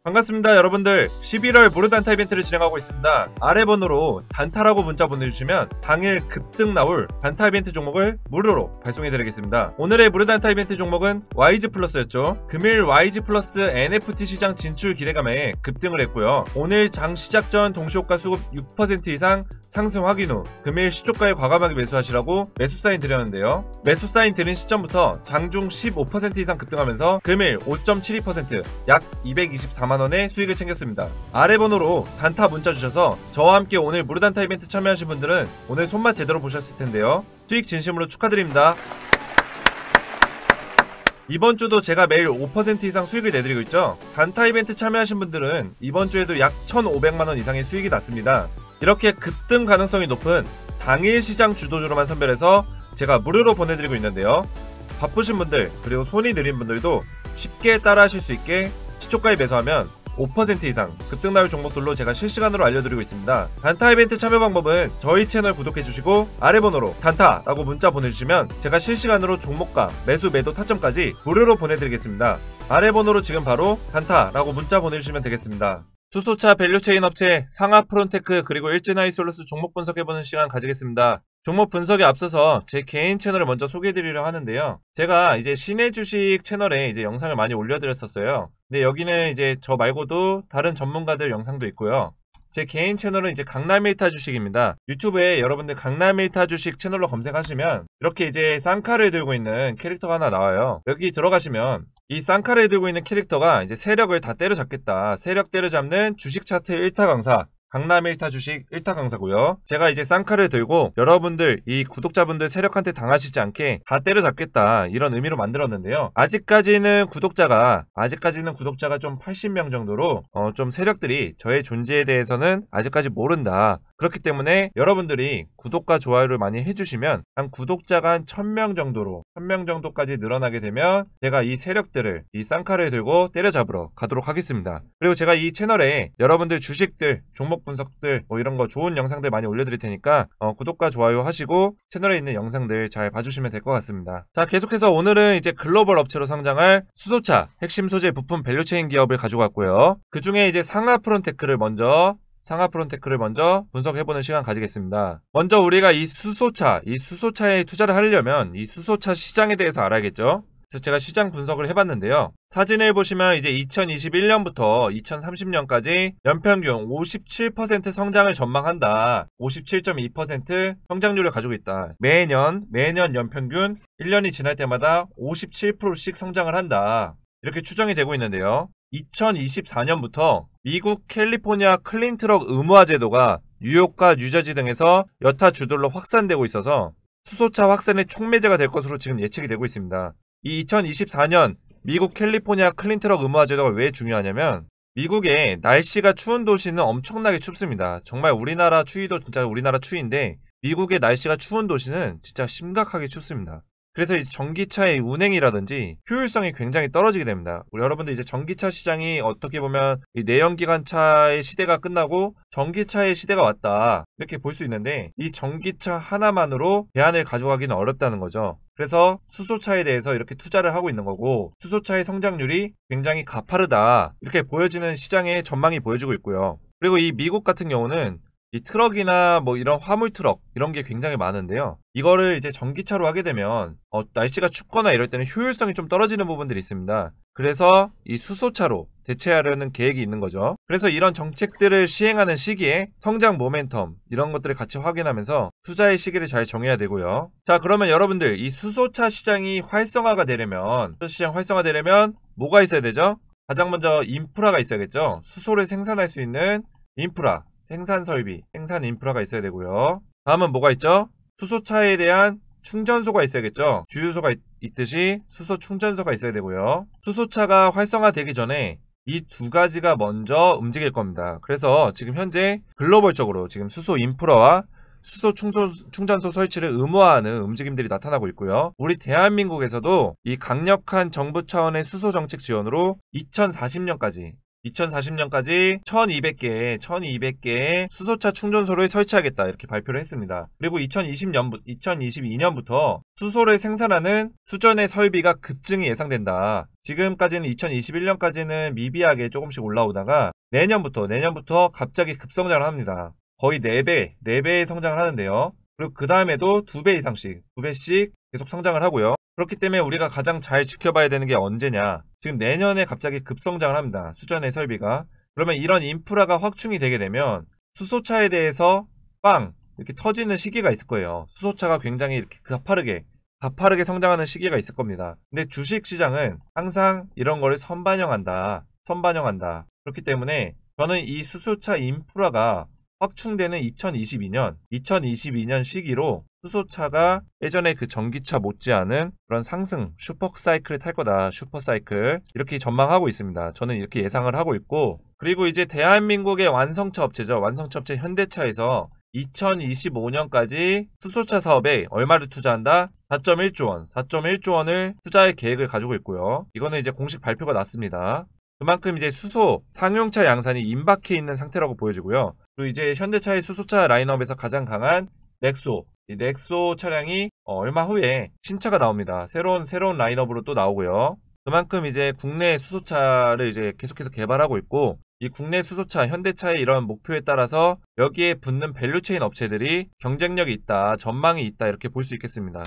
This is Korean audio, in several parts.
반갑습니다 여러분들. 11월 무료 단타 이벤트를 진행하고 있습니다. 아래 번호로 단타라고 문자 보내주시면 당일 급등 나올 단타 이벤트 종목을 무료로 발송해드리겠습니다. 오늘의 무료 단타 이벤트 종목은 YG 플러스였죠. 금일 YG 플러스 NFT 시장 진출 기대감에 급등을 했고요. 오늘 장 시작 전 동시효과 수급 6% 이상 상승 확인 후 금일 시초가에 과감하게 매수하시라고 매수 사인 드렸는데요. 매수 사인 드린 시점부터 장중 15% 이상 급등하면서 금일 5.72% 약 224만원의 수익을 챙겼습니다. 아래 번호로 단타 문자 주셔서 저와 함께 오늘 무료 단타 이벤트 참여하신 분들은 오늘 손맛 제대로 보셨을 텐데요. 수익 진심으로 축하드립니다. 이번 주도 제가 매일 5% 이상 수익을 내드리고 있죠. 단타 이벤트 참여하신 분들은 이번 주에도 약 1,500만원 이상의 수익이 났습니다. 이렇게 급등 가능성이 높은 당일 시장 주도주로만 선별해서 제가 무료로 보내드리고 있는데요. 바쁘신 분들 그리고 손이 느린 분들도 쉽게 따라 하실 수 있게 시초가에 매수하면 5% 이상 급등 나올 종목들로 제가 실시간으로 알려드리고 있습니다. 단타 이벤트 참여 방법은 저희 채널 구독해주시고 아래 번호로 단타라고 문자 보내주시면 제가 실시간으로 종목과 매수 매도 타점까지 무료로 보내드리겠습니다. 아래 번호로 지금 바로 단타라고 문자 보내주시면 되겠습니다. 수소차 밸류체인 업체 상하프론테크 그리고 일진하이솔루스 종목 분석해보는 시간 가지겠습니다. 종목 분석에 앞서서 제 개인 채널을 먼저 소개해드리려 하는데요. 제가 이제 신의주식 채널에 이제 영상을 많이 올려드렸었어요. 근데 여기는 이제 저 말고도 다른 전문가들 영상도 있고요. 제 개인 채널은 이제 강남일타 주식입니다. 유튜브에 여러분들 강남일타 주식 채널로 검색하시면 이렇게 이제 쌍칼을 들고 있는 캐릭터가 하나 나와요. 여기 들어가시면 이 쌍칼을 들고 있는 캐릭터가 이제 세력을 다 때려잡겠다. 세력 때려잡는 주식 차트 1타 강사. 강남 1타 주식 1타 강사고요. 제가 이제 쌍칼을 들고 여러분들 이 구독자분들 세력한테 당하시지 않게 다 때려잡겠다 이런 의미로 만들었는데요. 아직까지는 구독자가 좀 80명 정도로 좀 세력들이 저의 존재에 대해서는 아직까지 모른다. 그렇기 때문에 여러분들이 구독과 좋아요를 많이 해주시면 한 구독자가 한 1000명 정도까지 늘어나게 되면 제가 이 세력들을 이 쌍칼을 들고 때려잡으러 가도록 하겠습니다. 그리고 제가 이 채널에 여러분들 주식들, 종목 분석들 뭐 이런 거 좋은 영상들 많이 올려드릴 테니까 구독과 좋아요 하시고 채널에 있는 영상들 잘 봐주시면 될 것 같습니다. 자, 계속해서 오늘은 이제 글로벌 업체로 성장할 수소차 핵심 소재 부품 밸류체인 기업을 가지고 왔고요. 그 중에 이제 상하프론테크를 먼저 분석해보는 시간 가지겠습니다. 먼저 우리가 이 수소차에 투자를 하려면 이 수소차 시장에 대해서 알아야겠죠. 그래서 제가 시장 분석을 해봤는데요. 사진을 보시면 이제 2021년부터 2030년까지 연평균 57% 성장을 전망한다. 57.2% 성장률을 가지고 있다. 매년 연평균 1년이 지날 때마다 57%씩 성장을 한다. 이렇게 추정이 되고 있는데요. 2024년부터 미국 캘리포니아 클린트럭 의무화 제도가 뉴욕과 뉴저지 등에서 여타 주들로 확산되고 있어서 수소차 확산의 촉매제가 될 것으로 지금 예측이 되고 있습니다. 이 2024년 미국 캘리포니아 클린트럭 의무화 제도가 왜 중요하냐면 미국의 날씨가 추운 도시는 엄청나게 춥습니다. 정말 우리나라 추위도 진짜 우리나라 추위인데 미국의 날씨가 추운 도시는 진짜 심각하게 춥습니다. 그래서 이제 전기차의 운행이라든지 효율성이 굉장히 떨어지게 됩니다. 우리 여러분들 이제 전기차 시장이 어떻게 보면 이 내연기관차의 시대가 끝나고 전기차의 시대가 왔다 이렇게 볼 수 있는데 이 전기차 하나만으로 대안을 가져가기는 어렵다는 거죠. 그래서 수소차에 대해서 이렇게 투자를 하고 있는 거고 수소차의 성장률이 굉장히 가파르다 이렇게 보여지는 시장의 전망이 보여지고 있고요. 그리고 이 미국 같은 경우는 이 트럭이나 뭐 이런 화물 트럭 이런 게 굉장히 많은데요. 이거를 이제 전기차로 하게 되면 날씨가 춥거나 이럴 때는 효율성이 좀 떨어지는 부분들이 있습니다. 그래서 이 수소차로 대체하려는 계획이 있는 거죠. 그래서 이런 정책들을 시행하는 시기에 성장 모멘텀 이런 것들을 같이 확인하면서 투자의 시기를 잘 정해야 되고요. 자, 그러면 여러분들 이 수소차 시장이 활성화가 되려면 뭐가 있어야 되죠? 가장 먼저 인프라가 있어야겠죠. 수소를 생산할 수 있는 인프라, 생산 설비, 생산 인프라가 있어야 되고요. 다음은 뭐가 있죠? 수소차에 대한 충전소가 있어야겠죠. 주유소가 있듯이 수소 충전소가 있어야 되고요. 수소차가 활성화되기 전에 이 두 가지가 먼저 움직일 겁니다. 그래서 지금 현재 글로벌적으로 지금 수소 인프라와 수소 충전소 설치를 의무화하는 움직임들이 나타나고 있고요. 우리 대한민국에서도 이 강력한 정부 차원의 수소 정책 지원으로 2040년까지 2040년까지 1200개의 수소차 충전소를 설치하겠다 이렇게 발표를 했습니다. 그리고 2022년부터 수소를 생산하는 수전의 설비가 급증이 예상된다. 지금까지는 2021년까지는 미비하게 조금씩 올라오다가 내년부터 갑자기 급성장을 합니다. 거의 4배의 성장을 하는데요. 그리고 그 다음에도 2배 이상씩, 2배씩 계속 성장을 하고요. 그렇기 때문에 우리가 가장 잘 지켜봐야 되는 게 언제냐. 지금 내년에 갑자기 급성장을 합니다. 수전의 설비가. 그러면 이런 인프라가 확충이 되게 되면 수소차에 대해서 빵! 이렇게 터지는 시기가 있을 거예요. 수소차가 굉장히 이렇게 가파르게 성장하는 시기가 있을 겁니다. 근데 주식시장은 항상 이런 거를 선반영한다. 그렇기 때문에 저는 이 수소차 인프라가 확충되는 2022년 시기로 수소차가 예전에 그 전기차 못지않은 그런 상승 슈퍼사이클을 탈 거다. 슈퍼사이클 이렇게 전망하고 있습니다. 저는 이렇게 예상을 하고 있고, 그리고 이제 대한민국의 완성차 업체죠. 완성차 업체 현대차에서 2025년까지 수소차 사업에 얼마를 투자한다? 4.1조 원을 투자할 계획을 가지고 있고요. 이거는 이제 공식 발표가 났습니다. 그만큼 이제 수소 상용차 양산이 임박해 있는 상태라고 보여지고요. 그리고 이제 현대차의 수소차 라인업에서 가장 강한 넥소, 이 넥소 차량이 얼마 후에 신차가 나옵니다. 새로운 라인업으로 또 나오고요. 그만큼 이제 국내 수소차를 이제 계속해서 개발하고 있고, 이 국내 수소차 현대차의 이런 목표에 따라서 여기에 붙는 밸류체인 업체들이 경쟁력이 있다, 전망이 있다 이렇게 볼 수 있겠습니다.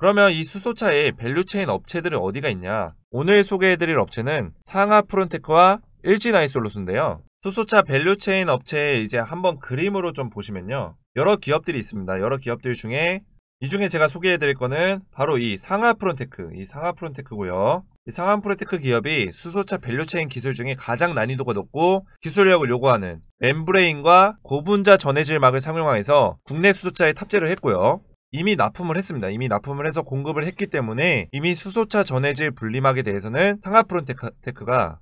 그러면 이 수소차의 밸류체인 업체들은 어디가 있냐? 오늘 소개해드릴 업체는 상하프론테크와 일진아이솔루스인데요. 수소차 밸류체인 업체에 이제 한번 그림으로 좀 보시면요. 여러 기업들이 있습니다. 여러 기업들 중에 이 중에 제가 소개해드릴 거는 바로 이 상하프론테크고요. 이 상하프론테크 기업이 수소차 밸류체인 기술 중에 가장 난이도가 높고 기술력을 요구하는 멤브레인과 고분자 전해질막을 상용화해서 국내 수소차에 탑재를 했고요. 이미 납품을 했습니다. 이미 납품을 해서 공급을 했기 때문에 이미 수소차 전해질 분리막에 대해서는 상하프론테크가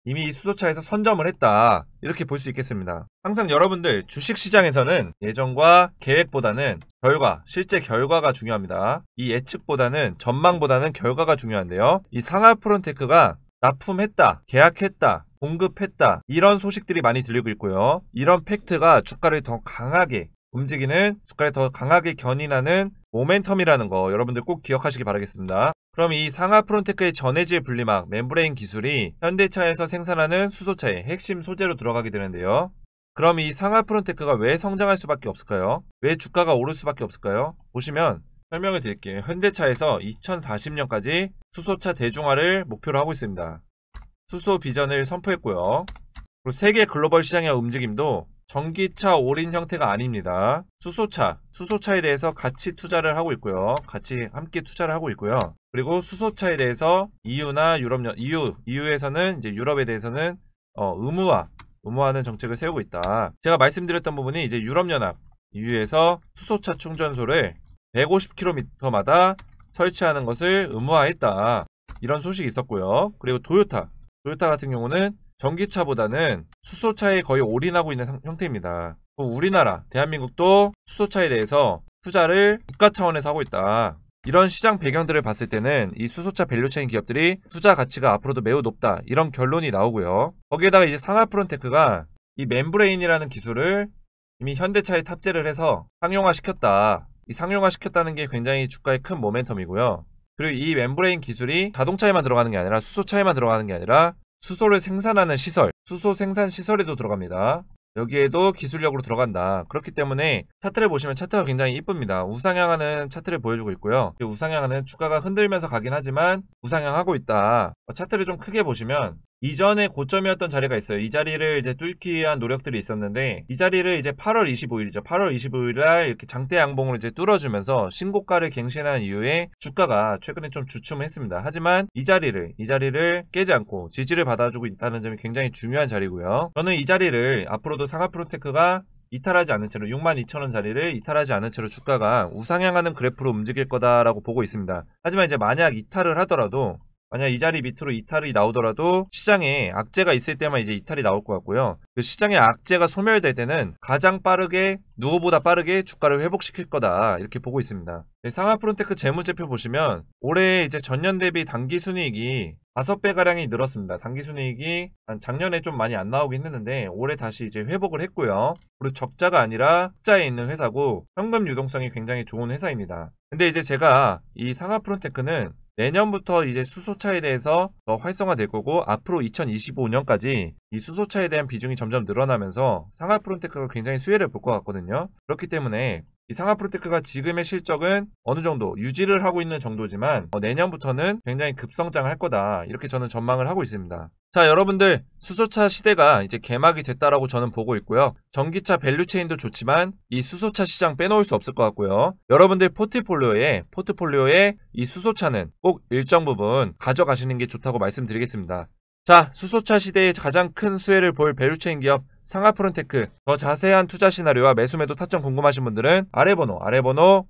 이미 수소차에서 선점을 했다 이렇게 볼 수 있겠습니다. 항상 여러분들 주식시장에서는 예정과 계획보다는 실제 결과가 중요합니다. 이 예측보다는 전망보다는 결과가 중요한데요. 이 상하프론테크가 납품했다, 계약했다, 공급했다 이런 소식들이 많이 들리고 있고요. 이런 팩트가 주가를 더 강하게 움직이는, 주가를 더 강하게 견인하는 모멘텀이라는 거 여러분들 꼭 기억하시기 바라겠습니다. 그럼 이 상하프론테크의 전해질 분리막 멤브레인 기술이 현대차에서 생산하는 수소차의 핵심 소재로 들어가게 되는데요. 그럼 이 상하프론테크가 왜 성장할 수밖에 없을까요? 왜 주가가 오를 수밖에 없을까요? 보시면 설명을 드릴게요. 현대차에서 2040년까지 수소차 대중화를 목표로 하고 있습니다. 수소 비전을 선포했고요. 그리고 세계 글로벌 시장의 움직임도 전기차 올인 형태가 아닙니다. 수소차에 대해서 같이 투자를 하고 있고요. 같이 함께 투자를 하고 있고요. 그리고 수소차에 대해서 EU에서는 이제 유럽에 대해서는 의무화하는 정책을 세우고 있다. 제가 말씀드렸던 부분이 이제 유럽연합 EU에서 수소차 충전소를 150km마다 설치하는 것을 의무화했다. 이런 소식이 있었고요. 그리고 토요타 같은 경우는 전기차보다는 수소차에 거의 올인하고 있는 형태입니다. 우리나라, 대한민국도 수소차에 대해서 투자를 국가 차원에서 하고 있다. 이런 시장 배경들을 봤을 때는 이 수소차 밸류체인 기업들이 투자 가치가 앞으로도 매우 높다. 이런 결론이 나오고요. 거기에다가 이제 상하프론테크가 이 멤브레인이라는 기술을 이미 현대차에 탑재를 해서 상용화시켰다. 이 상용화시켰다는 게 굉장히 주가의 큰 모멘텀이고요. 그리고 이 멤브레인 기술이 자동차에만 들어가는 게 아니라 수소차에만 들어가는 게 아니라 수소를 생산하는 시설, 수소 생산 시설에도 들어갑니다. 여기에도 기술력으로 들어간다. 그렇기 때문에 차트를 보시면 차트가 굉장히 이쁩니다. 우상향하는 차트를 보여주고 있고요. 우상향하는 주가가 흔들면서 가긴 하지만 우상향하고 있다. 차트를 좀 크게 보시면 이전에 고점이었던 자리가 있어요. 이 자리를 이제 뚫기 위한 노력들이 있었는데 이 자리를 이제 8월 25일 날 이렇게 장대 양봉을 이제 뚫어주면서 신고가를 갱신한 이후에 주가가 최근에 좀 주춤했습니다. 하지만 이 자리를 깨지 않고 지지를 받아주고 있다는 점이 굉장히 중요한 자리고요. 저는 이 자리를 앞으로도 상하프론테크가 이탈하지 않은 채로 62,000원 자리를 이탈하지 않은 채로 주가가 우상향하는 그래프로 움직일 거다라고 보고 있습니다. 하지만 이제 만약 이탈을 하더라도 만약 이 자리 밑으로 이탈이 나오더라도 시장에 악재가 있을 때만 이제 이탈이 나올 것 같고요. 그 시장의 악재가 소멸될 때는 가장 빠르게 누구보다 빠르게 주가를 회복시킬 거다 이렇게 보고 있습니다. 상하프론테크 재무제표 보시면 올해 이제 전년 대비 당기순이익이 5배 가량이 늘었습니다. 당기순이익이 작년에 좀 많이 안 나오긴 했는데 올해 다시 이제 회복을 했고요. 그리고 적자가 아니라 흑자에 있는 회사고 현금 유동성이 굉장히 좋은 회사입니다. 근데 이제 제가 이 상하프론테크는 내년부터 이제 수소차에 대해서 더 활성화될 거고 앞으로 2025년까지 이 수소차에 대한 비중이 점점 늘어나면서 상하프론테크가 굉장히 수혜를 볼 것 같거든요. 그렇기 때문에 이 상하프론테크가 지금의 실적은 어느 정도 유지를 하고 있는 정도지만 내년부터는 굉장히 급성장을 할 거다 이렇게 저는 전망을 하고 있습니다. 자, 여러분들 수소차 시대가 이제 개막이 됐다라고 저는 보고 있고요. 전기차 밸류체인도 좋지만 이 수소차 시장 빼놓을 수 없을 것 같고요. 여러분들 포트폴리오에 이 수소차는 꼭 일정 부분 가져가시는 게 좋다고 말씀드리겠습니다. 자, 수소차 시대에 가장 큰 수혜를 볼 밸류체인 기업 상하프론테크, 더 자세한 투자 시나리오와 매수매도 타점 궁금하신 분들은 아래 번호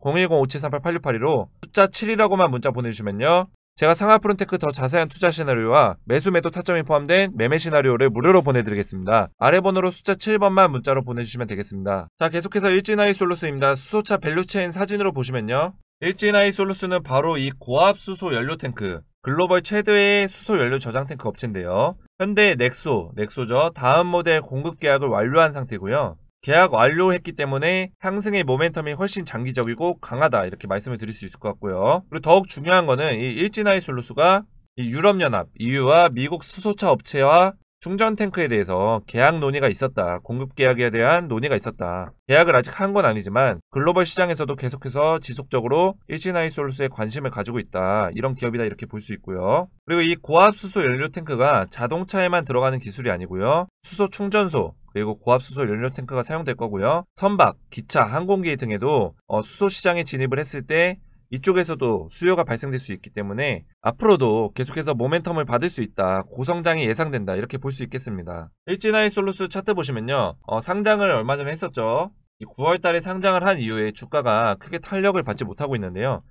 010-5738-8682로 숫자 7이라고만 문자 보내주시면요, 제가 상하프론테크 더 자세한 투자 시나리오와 매수매도 타점이 포함된 매매 시나리오를 무료로 보내드리겠습니다. 아래 번호로 숫자 7번만 문자로 보내주시면 되겠습니다. 자, 계속해서 일진아이솔루스입니다. 수소차 밸류체인 사진으로 보시면요, 일진아이솔루스는 바로 이 고압 수소 연료 탱크, 글로벌 최대의 수소 연료 저장 탱크 업체인데요. 현대 넥소죠. 다음 모델 공급 계약을 완료한 상태고요. 계약 완료했기 때문에 상승의 모멘텀이 훨씬 장기적이고 강하다 이렇게 말씀을 드릴 수 있을 것 같고요. 그리고 더욱 중요한 거는 이 일진아이솔루스가 이 유럽연합, EU와 미국 수소차 업체와 충전 탱크에 대해서 계약 논의가 있었다. 공급 계약에 대한 논의가 있었다. 계약을 아직 한 건 아니지만 글로벌 시장에서도 계속해서 지속적으로 일진아이솔루스에 관심을 가지고 있다. 이런 기업이다 이렇게 볼 수 있고요. 그리고 이 고압 수소 연료 탱크가 자동차에만 들어가는 기술이 아니고요. 수소 충전소, 그리고 고압 수소 연료 탱크가 사용될 거고요. 선박, 기차, 항공기 등에도 수소 시장에 진입을 했을 때 이쪽에서도 수요가 발생될 수 있기 때문에 앞으로도 계속해서 모멘텀을 받을 수 있다. 고성장이 예상된다. 이렇게 볼 수 있겠습니다. 일진아이솔루스 차트 보시면요, 상장을 얼마 전에 했었죠. 9월 달에 상장을 한 이후에 주가가 크게 탄력을 받지 못하고 있는데요.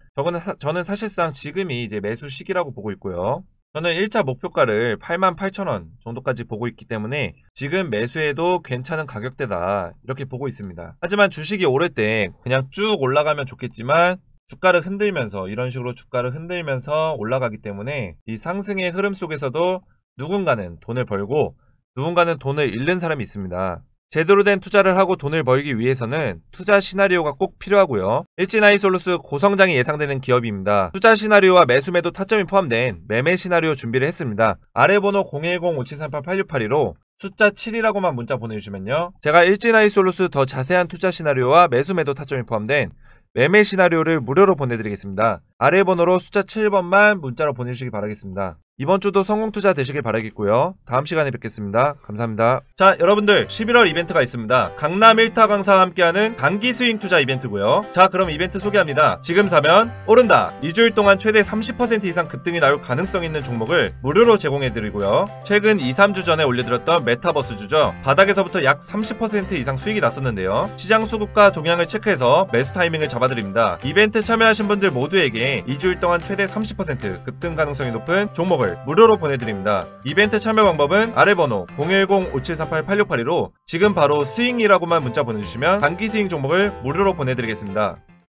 저는 사실상 지금이 이제 매수 시기라고 보고 있고요. 저는 1차 목표가를 88,000원 정도까지 보고 있기 때문에 지금 매수해도 괜찮은 가격대다 이렇게 보고 있습니다. 하지만 주식이 오를 때 그냥 쭉 올라가면 좋겠지만 주가를 흔들면서 이런 식으로 주가를 흔들면서 올라가기 때문에 이 상승의 흐름 속에서도 누군가는 돈을 벌고 누군가는 돈을 잃는 사람이 있습니다. 제대로 된 투자를 하고 돈을 벌기 위해서는 투자 시나리오가 꼭 필요하고요. 일진아이솔루스 고성장이 예상되는 기업입니다. 투자 시나리오와 매수매도 타점이 포함된 매매 시나리오 준비를 했습니다. 아래 번호 010-5738-8682로 숫자 7이라고만 문자 보내주시면요, 제가 일진아이솔루스 더 자세한 투자 시나리오와 매수매도 타점이 포함된 매매 시나리오를 무료로 보내드리겠습니다. 아래 번호로 숫자 7번만 문자로 보내주시기 바라겠습니다. 이번 주도 성공 투자 되시길 바라겠고요. 다음 시간에 뵙겠습니다. 감사합니다. 자, 여러분들 11월 이벤트가 있습니다. 강남 1타 강사와 함께하는 단기 스윙 투자 이벤트고요. 자, 그럼 이벤트 소개합니다. 지금 사면 오른다. 2주일 동안 최대 30% 이상 급등이 나올 가능성 있는 종목을 무료로 제공해드리고요. 최근 2-3주 전에 올려드렸던 메타버스주죠. 바닥에서부터 약 30% 이상 수익이 났었는데요. 시장 수급과 동향을 체크해서 매수 타이밍을 잡아드립니다. 이벤트 참여하신 분들 모두에게 2주일 동안 최대 30% 급등 가능성이 높은 종목을 무료로 보내드립니다. 이벤트 참여 방법은 아래 번호 010-5738-8682로 지금 바로 스윙이라고만 문자 보내주시면 단기 스윙 종목을 무료로 보내드리겠습니다.